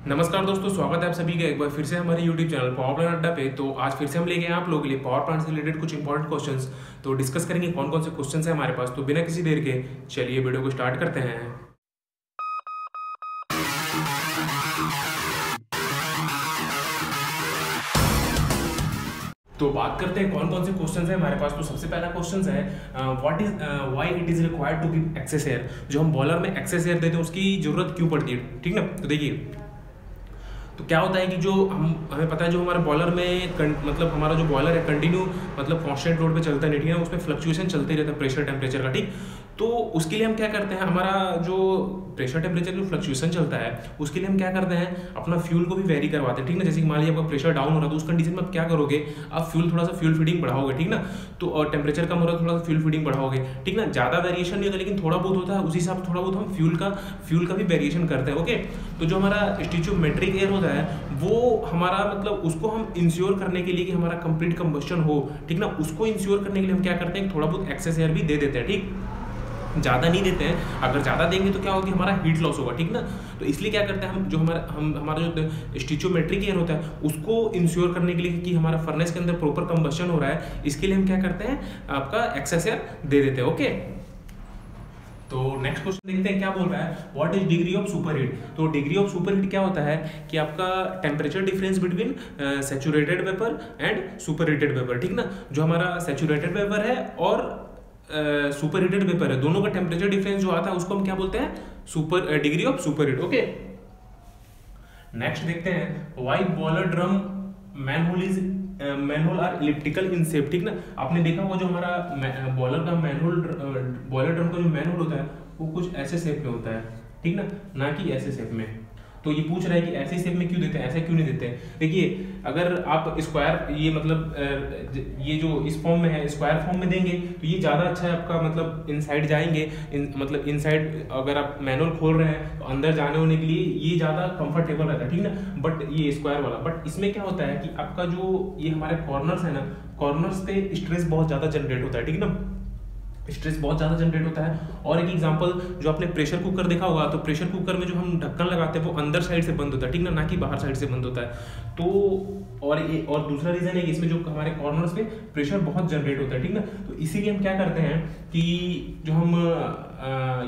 नमस्कार दोस्तों, स्वागत है आप सभी का एक बार फिर से हमारे YouTube चैनल पावर प्लान अड्डा पे। तो आज फिर से हम लेके आए आप लोगों के लिए पावर प्लांट से रिलेटेड कुछ इंपॉर्टेंट क्वेश्चंस। तो डिस्कस करेंगे कौन कौन से क्वेश्चंस हैं हमारे पास। तो बिना किसी देर के चलिए वीडियो को स्टार्ट करते हैं। तो बात करते हैं कौन कौन से क्वेश्चंस हैं हमारे पास। तो सबसे पहला क्वेश्चन है why it is required to give excess air. जो हम बॉलर में एक्सेस एयर देते हैं उसकी जरूरत क्यों पड़ती है, ठीक ना। तो देखिए, तो क्या होता है कि जो हमें पता है जो हमारे बॉलर में मतलब हमारा जो बॉलर है कंटिन्यू मतलब कांस्टेंट लोड पे चलता है, ठीक है, उसमें फ्लक्चुएशन चलते रहता है प्रेशर टेम्परेचर का, ठीक। तो उसके लिए हम क्या करते हैं, हमारा जो प्रेशर टेम्परेचर जो फ्लक्चुएशन चलता है उसके लिए हम क्या करते हैं, अपना फ्यूल को भी वेरी करवाते हैं, ठीक ना। जैसे कि मान लीजिए आपका प्रेशर डाउन हो रहा है तो उस कंडीशन में आप क्या करोगे, आप थोड़ा सा फ्यूल फीडिंग बढ़ाओगे, ठीक ना। तो और टेम्परेचर कम हो रहा है थोड़ा सा फ्यूल फीडिंग बढ़ाओगे, ठीक ना। ज़्यादा वेरिएशन नहीं होता लेकिन थोड़ा बहुत होता है, उसी हिसाब से थोड़ा बहुत हम फ्यूल का भी वेरिएशन करते हैं, ओके। तो जो हमारा स्टोइचियोमेट्रिक एयर होता है वो हमारा मतलब उसको हम इंश्योर करने के लिए कि हमारा कंप्लीट कंबस्शन हो, ठीक ना, उसको इंश्योर करने के लिए हम क्या करते हैं, थोड़ा बहुत एक्सेस एयर भी दे देते हैं, ठीक। ज़्यादा नहीं देते हैं, अगर ज़्यादा देंगे तो क्या होगी, हमारा हीट लॉस होगा, ठीक ना। तो इसलिए क्या करते हैं हम, जो हमारा जो स्टोइचियोमेट्रिक एयर होता है उसको इंश्योर करने के लिए कि हमारा फर्नेस के अंदर प्रॉपर कंबस्शन हो रहा है, इसके लिए हम क्या करते हैं, आपका एक्सेस एयर दे देते हैं, ओके। तो नेक्स्ट क्वेश्चन देखते हैं क्या बोल रहा है, what is degree of superheat. तो डिग्री ऑफ सुपरहीट क्या होता है कि आपका temperature difference between saturated vapour and superheated vapour, ठीक ना। जो हमारा सैचुरेटेड वेपर है और सुपरहीटेड वेपर है, दोनों का टेम्परेचर डिफरेंस जो आता है उसको हम क्या बोलते हैं, degree of superheat, okay. Next देखते हैं why boiler drum manhole are elliptical in shape, ठीक ना। आपने देखा होगा जो हमारा बॉयलर ड्रम का जो मैनहोल होता है वो कुछ ऐसे शेप में होता है, ठीक ना कि ऐसे शेप में। तो ये पूछ रहा है कि ऐसे शेप में क्यों देते हैं, ऐसे क्यों नहीं देते हैं। देखिए, अगर आप स्क्वायर ये मतलब ये जो इस फॉर्म में है स्क्वायर फॉर्म में देंगे तो ये ज़्यादा अच्छा है आपका, मतलब इनसाइड जाएंगे, मतलब इनसाइड अगर आप मैनुअल खोल रहे हैं तो अंदर जाने होने के लिए ये ज़्यादा कंफर्टेबल रहता है, ठीक ना। बट ये स्क्वायर वाला, बट इसमें क्या होता है कि आपका जो ये हमारे कॉर्नर्स है ना, कॉर्नर्स पे स्ट्रेस बहुत ज़्यादा जनरेट होता है, ठीक ना, स्ट्रेस बहुत ज़्यादा जनरेट होता है। और एक एग्जांपल, जो आपने प्रेशर कुकर देखा होगा तो प्रेशर कुकर में जो हम ढक्कन लगाते हैं वो अंदर साइड से बंद होता है, ठीक ना कि बाहर साइड से बंद होता है। तो और दूसरा रीज़न है कि इसमें जो हमारे कॉर्नर्स पे प्रेशर बहुत जनरेट होता है, ठीक ना। तो इसीलिए हम क्या करते हैं कि जो हम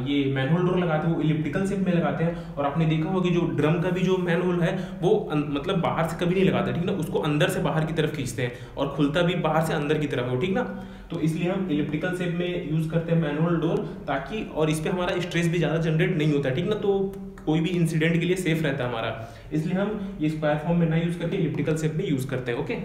ये मैनहोल डोर लगाते हैं वो इलिप्टिकल शेप में लगाते हैं। और आपने देखा होगा कि जो ड्रम का भी जो मैनहोल है वो मतलब बाहर से कभी नहीं लगाते, ठीक ना, उसको अंदर से बाहर की तरफ खींचते हैं और खुलता भी बाहर से अंदर की तरफ हो, ठीक ना। तो इसलिए हम इलिप्टिकल शेप में यूज करते हैं मैनुअल डोर, ताकि और इस पे हमारा स्ट्रेस भी ज़्यादा जनरेट नहीं होता, ठीक ना। तो कोई भी इंसिडेंट के लिए सेफ रहता है हमारा, इसलिए हम ये स्क्वायर फॉर्म में ना यूज करके इलिप्टिकल शेप में यूज करते हैं, ओके।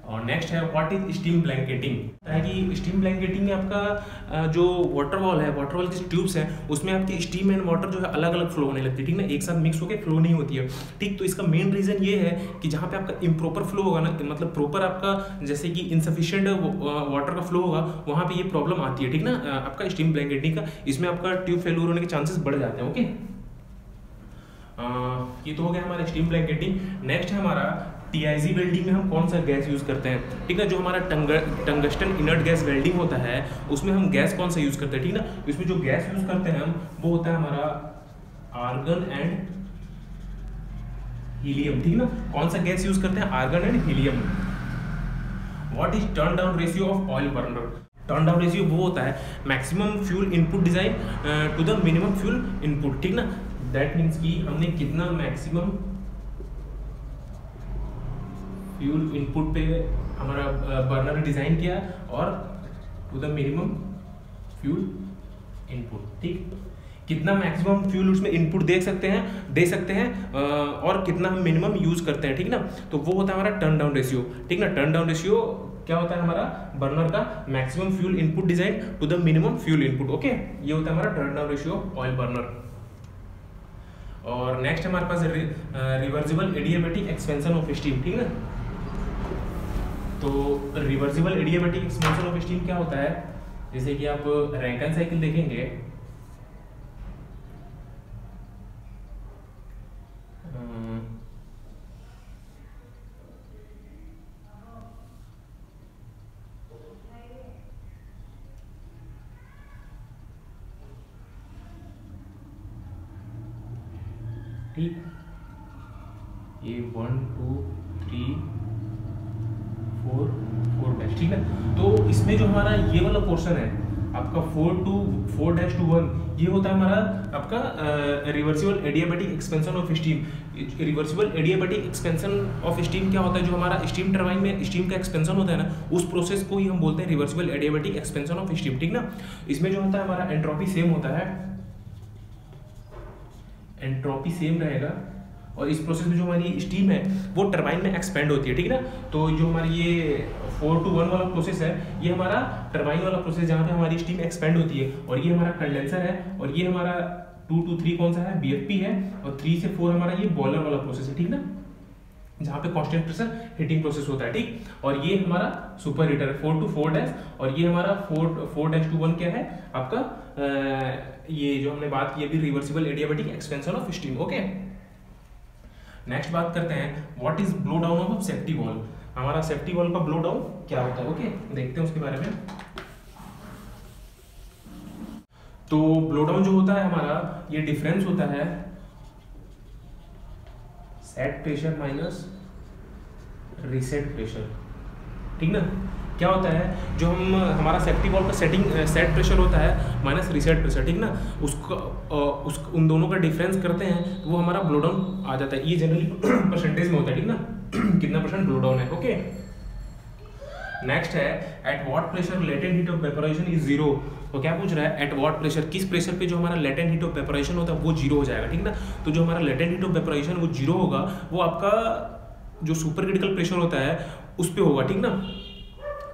और नेक्स्ट है व्हाट इज स्टीम ब्लैंकेटिंग। है कि स्टीम ब्लैंकेटिंग में आपका जो वाटर वॉल है, वाटर वॉल की ट्यूब्स हैं उसमें आपकी स्टीम एंड वाटर जो है अलग अलग फ्लो होने लगती है, ठीक ना, एक साथ मिक्स होकर फ्लो नहीं होती है, ठीक। तो इसका मेन रीजन ये है कि जहाँ पे आपका इम्प्रॉपर फ्लो होगा ना, मतलब प्रॉपर आपका जैसे कि इनसफिशियंट वाटर का फ्लो होगा, वहाँ पे ये प्रॉब्लम आती है, ठीक ना, आपका स्टीम ब्लैंकेटिंग का। इसमें आपका ट्यूब फेल्यूर होने के चांसेस बढ़ जाते हैं, ओके। ये तो हो गया हमारा स्टीम ब्लैंकेटिंग। नेक्स्ट है हमारा टीआईजी वेल्डिंग में हम कौन सा गैस यूज करते हैं, ठीक है। जो हमारा टंगस्टन इनर्ट गैस वेल्डिंग होता है उसमें हम गैस कौन सा यूज करते हैं, ठीक ना। इसमें जो गैस यूज करते हैं हम वो होता है हमारा आर्गन एंड हीलियम, ठीक ना। कौन सा गैस यूज करते हैं, argon and helium. What is turn down ratio of oil burner. Turn down ratio वो होता है maximum fuel input design to the minimum fuel input, ठीक ना। दैट मीन्स कि हमने कितना मैक्सिमम फ्यूल इनपुट पे हमारा बर्नर डिजाइन किया और to the minimum fuel input, ठीक। कितना मैक्सिमम फ्यूल उसमें इनपुट दे सकते हैं और कितना हम मिनिमम यूज करते हैं, ठीक ना। तो वो होता है हमारा टर्न डाउन रेशियो, ठीक ना। टर्न डाउन रेशियो क्या होता है, हमारा बर्नर का maximum fuel input design to the minimum fuel input, okay. ये होता है हमारा turn down ratio oil burner. और नेक्स्ट हमारे पास reversible adiabatic expansion of steam, ठीक ना। तो reversible adiabatic expansion of steam क्या होता है, जैसे कि आप रैंकन साइकिल देखेंगे, ठीक, ये 1 2 3 4 4 ठीक है। तो इसमें जो हमारा ये वाला पोर्शन है आपका 4-4-1 ये होता है हमारा आपका reversible adiabatic expansion of steam. Reversible adiabatic expansion of steam क्या होता है, जो हमारा स्टीम टरबाइन में स्टीम का एक्सपेंशन होता है ना, उस प्रोसेस को ही हम बोलते हैं reversible adiabatic expansion of steam, ठीक ना। इसमें जो होता है हमारा एंट्रोपी सेम होता है, एंट्रोपी सेम रहेगा, और इस प्रोसेस में जो हमारी स्टीम है वो टरबाइन में एक्सपेंड होती है, ठीक ना। तो जो हमारी ये 4-1 वाला प्रोसेस है ये हमारा टरबाइन वाला प्रोसेस जहाँ पे हमारी स्टीम एक्सपेंड होती है, और ये हमारा कंडेंसर है, और ये हमारा 2-3 कौन सा है, बीएफपी है, और 3 से 4 हमारा ये बॉयलर वाला प्रोसेस है, ठीक ना, जहाँ पे कांस्टेंट प्रेशर हीटिंग प्रोसेस होता है, ठीक। और ये हमारा सुपर हीटर 4-4 और ये हमारा 4-1 क्या है आपका ये जो हमने बात की अभी reversible adiabatic expansion of steam, okay. Next बात करते हैं what is blow down of safety valve. हमारा सेफ्टी वॉल्व का ब्लो डाउन क्या होता है, ओके, देखते हैं उसके बारे में। तो ब्लो डाउन जो होता है हमारा ये डिफरेंस होता है set pressure minus reset pressure, ठीक ना। क्या होता है जो हम हमारा सेफ्टी वॉल्व का सेट प्रेशर होता है माइनस रीसेट प्रेशर, ठीक ना, उसको उन दोनों का डिफरेंस करते हैं तो वो हमारा ब्लो डाउन आ जाता है। ये जनरली परसेंटेज में होता है, ठीक ना, कितना % ब्लो डाउन है, ओके। नेक्स्ट है at what pressure latent heat of vaporisation is 0। तो क्या पूछ रहा है, एट व्हाट प्रेशर, किस प्रेशर पे जो हमारा लेटेंट हीट ऑफ वेपोराइजेशन होता है वो 0 हो जाएगा, ठीक ना। तो जो हमारा लेटेंट हीट ऑफ वेपोराइजेशन वो 0 होगा, वो आपका जो सुपर क्रिटिकल प्रेशर होता है उस पे होगा, ठीक ना,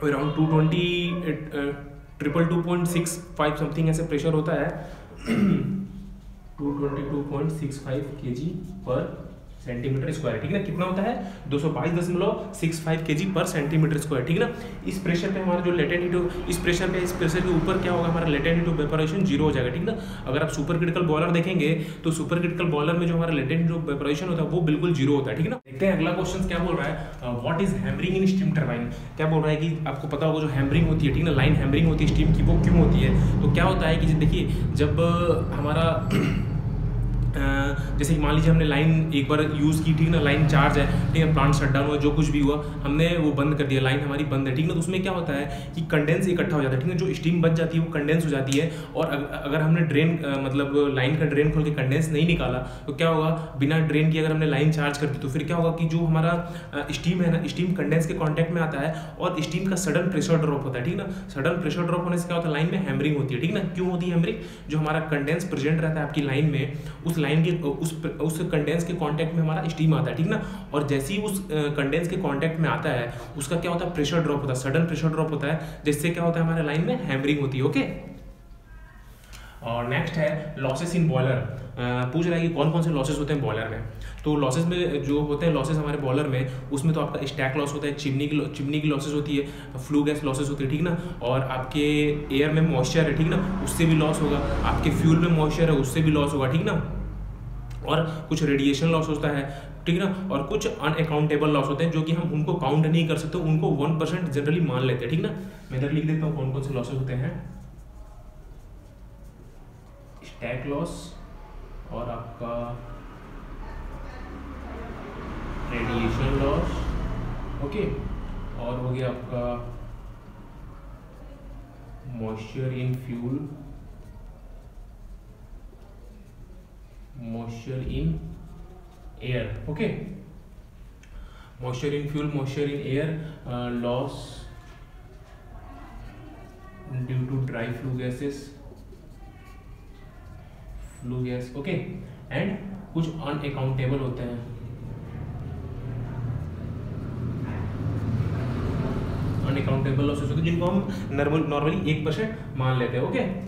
अराउंड 222.65 समथिंग ऐसे प्रेशर होता है 222.65 kg पर सेंटीमीटर स्क्वायर, ठीक है ना। कितना होता है 222.65 kg पर सेंटीमीटर स्क्वायर, ठीक है ना। इस प्रेशर पे हमारा जो लेटेंट हीट, इस प्रेशर के ऊपर क्या होगा, हमारा लेटेंट हीट ऑफ वेपोराइजेशन 0 हो जाएगा, ठीक ना। अगर आप सुपर क्रिटिकल बॉयलर देखेंगे तो सुपर क्रिटिकल बॉयलर में जो हमारा लेटेंट हीट ऑफ वेपोराइजेशन होता है वो बिल्कुल 0 होता है, ठीक ना। देखते हैं अगला क्वेश्चन क्या बोल रहा है, what is hammering in steam turbine. क्या बोल रहा है कि आपको पता होगा जो हैमरिंग होती है, ठीक ना, लाइन हैमरिंग होती है स्टीम की, वो क्यों होती है। तो क्या होता है कि देखिए जब हमारा जैसे मान लीजिए हमने लाइन एक बार यूज़ की, ठीक ना, लाइन चार्ज है, ठीक है, प्लांट शट डाउन हुआ, जो कुछ भी हुआ हमने वो बंद कर दिया, लाइन हमारी बंद है, ठीक ना। तो उसमें क्या होता है कि कंडेंस इकट्ठा हो जाता है, ठीक है, जो स्टीम बच जाती है वो कंडेंस हो जाती है। और अगर हमने ड्रेन मतलब लाइन का ड्रेन खोल के कंडेंस नहीं निकाला तो क्या होगा, बिना ड्रेन की अगर हमने लाइन चार्ज कर दी तो फिर क्या होगा कि जो हमारा स्टीम है ना, स्टीम कंडेंस के कॉन्टैक्ट में आता है और स्टीम का सडन प्रेशर ड्रॉप होता है, ठीक ना। सडन प्रेशर ड्रॉप होने से क्या होता है, लाइन में हैमरिंग होती है, ठीक ना। क्यों होती है हैमरिंग, जो हमारा कंडेंस प्रेजेंट रहता है आपकी लाइन में, उस लाइन के उस कंडेंस के कांटेक्ट में हमारा स्टीम आता है, ठीक ना। और जैसे ही उस कंडेंस के कांटेक्ट में आता है उसका क्या होता है, प्रेशर ड्रॉप होता है, सडन प्रेशर ड्रॉप होता है, जिससे क्या होता है हमारे लाइन में हैमरिंग होती है, ओके। और नेक्स्ट है लॉसेस इन बॉयलर। पूछ रहा है कि कौन कौन से लॉसेस होते हैं बॉयलर में। तो लॉसेस में जो होते हैं लॉसेस हमारे बॉयलर में, उसमें तो आपका स्टैक लॉस होता है, चिमनी की लॉसेस होती है, फ्लू गैस लॉसेस होती है, ठीक ना। और आपके एयर में मॉइस्चर है, ठीक ना, उससे भी लॉस होगा। आपके फ्यूल में मॉइस्चर है, उससे भी लॉस होगा, ठीक ना। और कुछ रेडिएशन लॉस होता है, ठीक ना। और कुछ अनअकाउंटेबल लॉस होते हैं जो कि हम उनको काउंट नहीं कर सकते, उनको 1% जनरली मान लेते हैं, ठीक ना। मैं इधर लिख देता हूँ कौन कौन से लॉसेस होते हैं, स्टैक लॉस और आपका रेडिएशन लॉस, ओके, और हो गया आपका moisture in fuel, moisture in air, okay, moisture in fuel, moisture in air, loss due to dry flue gases, flue gas, okay. And कुछ अनअकाउंटेबल होते हैं, अनअकाउंटेबल लॉसेस होते हैं जिनको हम नॉर्मली 1% मान लेते हैं, ओके।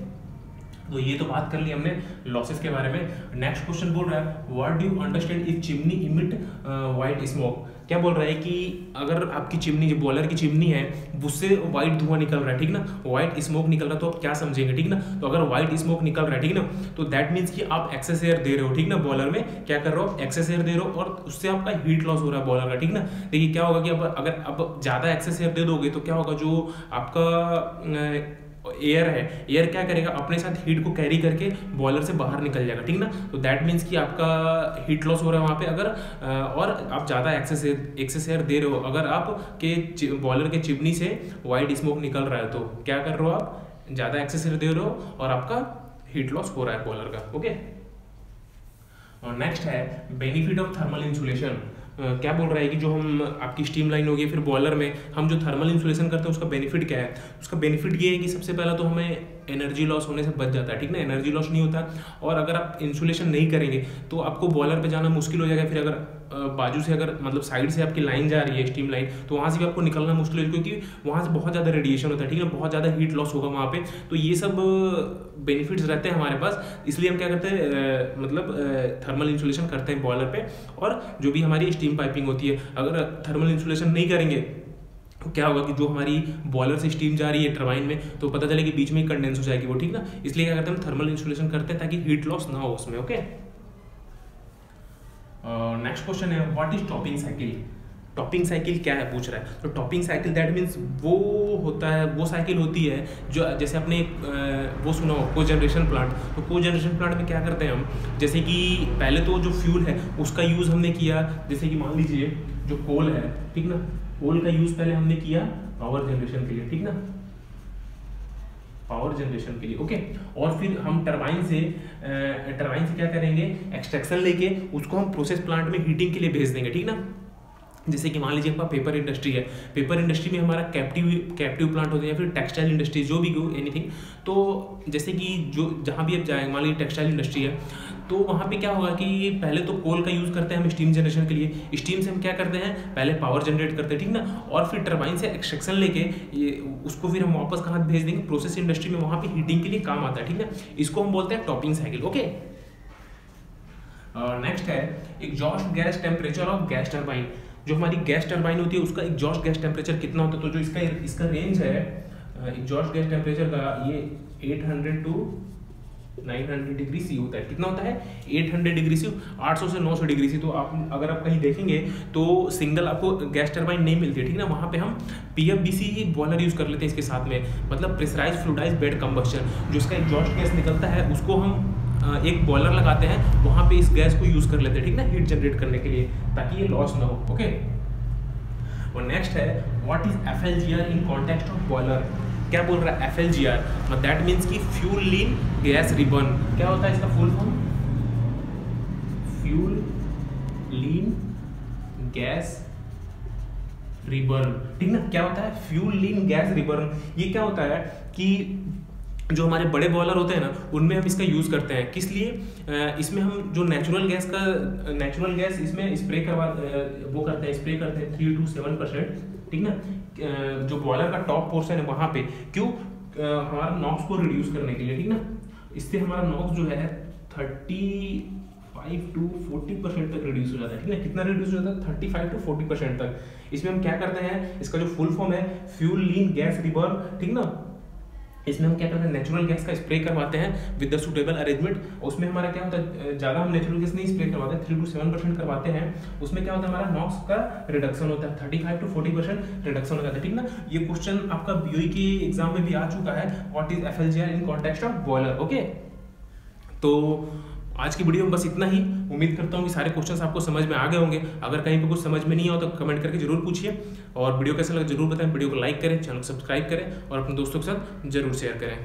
तो ये तो बात कर ली हमने लॉसेस के बारे में। नेक्स्ट क्वेश्चन बोल रहा है what do you understand if chimney emit white smoke. क्या बोल रहा है कि अगर आपकी चिमनी, जो बॉयलर की चिमनी है, उससे व्हाइट धुआं निकल रहा है, ठीक ना, व्हाइट स्मोक निकल रहा है, तो आप क्या समझेंगे, ठीक ना। तो अगर व्हाइट स्मोक निकल रहा है, ठीक ना, तो दैट मीन्स कि आप एक्सेस एयर दे रहे हो, ठीक ना। बॉयलर में क्या कर रहे हो, एक्सेस एयर दे रहे हो और उससे आपका हीट लॉस हो रहा है बॉयलर का, ठीक ना। देखिए क्या होगा कि अगर ज़्यादा एक्सेस एयर दे दोगे तो क्या होगा, जो आपका एयर है, एयर क्या करेगा, अपने साथ हीट को कैरी करके बॉयलर से बाहर निकल जाएगा, ठीक ना। तो दैट मीन्स कि आपका हीट लॉस हो रहा है वहाँ पे। अगर और आप ज़्यादा एक्सेस एयर दे रहे हो, अगर आप के बॉयलर के चिमनी से वाइट स्मोक निकल रहा है, तो क्या कर रहे हो आप, ज़्यादा एक्सेस एयर दे रहे हो और आपका हीट लॉस हो रहा है बॉयलर का। ओके, और नेक्स्ट है बेनिफिट ऑफ थर्मल इंसुलेशन। क्या बोल रहा है कि जो हम आपकी स्टीम लाइन होगी, फिर बॉयलर में हम जो थर्मल इंसुलेशन करते हैं उसका बेनिफिट क्या है। उसका बेनिफिट ये है कि सबसे पहला तो हमें एनर्जी लॉस होने से बच जाता है, ठीक ना, एनर्जी लॉस नहीं होता। और अगर आप इंसुलेशन नहीं करेंगे तो आपको बॉयलर पे जाना मुश्किल हो जाएगा। फिर अगर बाजू से, अगर मतलब साइड से आपकी लाइन जा रही है स्टीम लाइन, तो वहाँ से भी आपको निकलना मुश्किल है, क्योंकि वहाँ से बहुत ज़्यादा रेडिएशन होता है, ठीक है, बहुत ज़्यादा हीट लॉस होगा वहाँ पे। तो ये सब बेनिफिट्स रहते हैं हमारे पास, इसलिए हम क्या करते हैं, मतलब थर्मल इंसुलेशन करते हैं बॉयलर पे। और जो भी हमारी स्टीम पाइपिंग होती है, अगर थर्मल इंसुलेशन नहीं करेंगे तो क्या होगा कि जो हमारी बॉयलर से स्टीम जा रही है टरबाइन में, तो पता चले कि बीच में ही कंडेंस हो जाएगी वो, ठीक ना। इसलिए क्या करते हैं, हम थर्मल इंसुलेशन करते हैं ताकि हीट लॉस ना हो उसमें। ओके, नेक्स्ट क्वेश्चन है what is topping cycle. Topping cycle क्या है पूछ रहा है। तो टॉपिंग साइकिल दैट मीन्स वो होता है, वो साइकिल होती है जो, जैसे आपने वो सुना हो कोजनरेशन प्लांट। तो कोजनरेशन प्लांट में क्या करते हैं हम, जैसे कि पहले तो जो फ्यूल है उसका यूज़ हमने किया, जैसे कि मान लीजिए जो कोल है, ठीक ना, कोल का यूज़ पहले हमने किया पावर जनरेशन के लिए, ठीक ना, पावर जनरेशन के लिए। ओके, और फिर हम टरबाइन से क्या करेंगे, एक्सट्रैक्शन लेके उसको हम प्रोसेस प्लांट में हीटिंग के लिए भेज देंगे, ठीक ना। जैसे कि मान लीजिए आपका पेपर इंडस्ट्री है, पेपर इंडस्ट्री में हमारा कैप्टिव प्लांट होते हैं, या फिर टेक्सटाइल इंडस्ट्री, जो भी हो एनीथिंग। तो जैसे कि जो जहाँ भी आप जाएंगे, मान लीजिए टेक्सटाइल इंडस्ट्री है, तो वहाँ पे क्या होगा कि पहले तो कोल का यूज़ करते हैं हम स्टीम जनरेशन के लिए। स्टीम से हम क्या करते हैं, पहले पावर जनरेट करते हैं, ठीक ना, और फिर टरबाइन से एक्सट्रैक्शन लेके उसको फिर हम वापस कहाँ भेज देंगे, प्रोसेस इंडस्ट्री में, वहाँ पे हीटिंग के लिए काम आता है, ठीक ना। इसको हम बोलते हैं टॉपिंग साइकिल। ओके, नेक्स्ट है exhaust gas temperature of gas turbine. जो हमारी गैस टरबाइन होती है उसका एग्जॉस्ट गैस टेम्परेचर कितना होता है। तो जो इसका रेंज है एग्जॉस्ट गैस टेम्परेचर का, ये 800 टू 900 डिग्री सी होता है। कितना होता है, 800 डिग्री सी, 800 से 900 डिग्री सी। तो आप अगर आप कहीं देखेंगे तो सिंगल आपको गैस टरबाइन नहीं मिलती है, ठीक ना। वहाँ पे हम PFBC ही बॉयलर यूज़ कर लेते हैं इसके साथ में, मतलब प्रेशराइज फ्लूइडाइज बेड कंबस्शन। जो इसका एग्जॉस्ट गैस निकलता है उसको हम एक बॉयलर लगाते हैं, वहाँ पे इस गैस को यूज़ कर लेते हैं, ठीक ना, हीट जनरेट करने के लिए, ताकि ये लॉस ना हो। ओके, और नेक्स्ट है what is FLGR in context of boiler. क्या बोल रहा है FLGR, दैट मीन्स कि फ्यूल लीन गैस रिबर्न। क्या होता है इसका फुल फॉर्म, फ्यूल लीन गैस रिबर्न, ठीक ना। क्या होता है फ्यूल लीन गैस रिबर्न। ये क्या होता है कि जो हमारे बड़े बॉयलर होते हैं ना, उनमें हम इसका यूज़ करते हैं। किस लिए, इसमें हम जो नेचुरल गैस इसमें स्प्रे स्प्रे करते हैं 3 to 7%, ठीक ना। जो बॉयलर का टॉप पोर्शन है वहाँ पे, क्यों, हमारा नॉक्स को रिड्यूस करने के लिए, ठीक ना। इससे हमारा नॉक्स जो है 35 to 40% तक रिड्यूस हो जाता है, ठीक है। कितना रिड्यूस हो जाता है, 35 to 40% तक। इसमें हम क्या करते हैं, इसका जो फुल फॉर्म है फ्यूल लीन गैस रिबर्न, ठीक ना। इसमें हम क्या करते हैं, नेचुरल गैस का स्प्रे करवाते हैं विद द सुटेबल अरेंजमेंट। उसमें हमारा क्या होता है, ज़्यादा हम नेचुरल गैस नहीं स्प्रे करवाते, 3 to 7% करवाते हैं। उसमें क्या होता है, हमारा नॉक्स का रिडक्शन होता है, 35 to 40% रिडक्शन हो जाता है, ठीक ना। ये क्वेश्चन आपका BOE के एग्जाम में भी आ चुका है, what is FLGR in context of boiler. Okay, तो आज की वीडियो में बस इतना ही। उम्मीद करता हूँ कि सारे क्वेश्चंस आपको समझ में आ गए होंगे। अगर कहीं पे कुछ समझ में नहीं हो तो कमेंट करके जरूर पूछिए, और वीडियो कैसा लगा जरूर बताएं। वीडियो को लाइक करें, चैनल को सब्सक्राइब करें और अपने दोस्तों के साथ जरूर शेयर करें।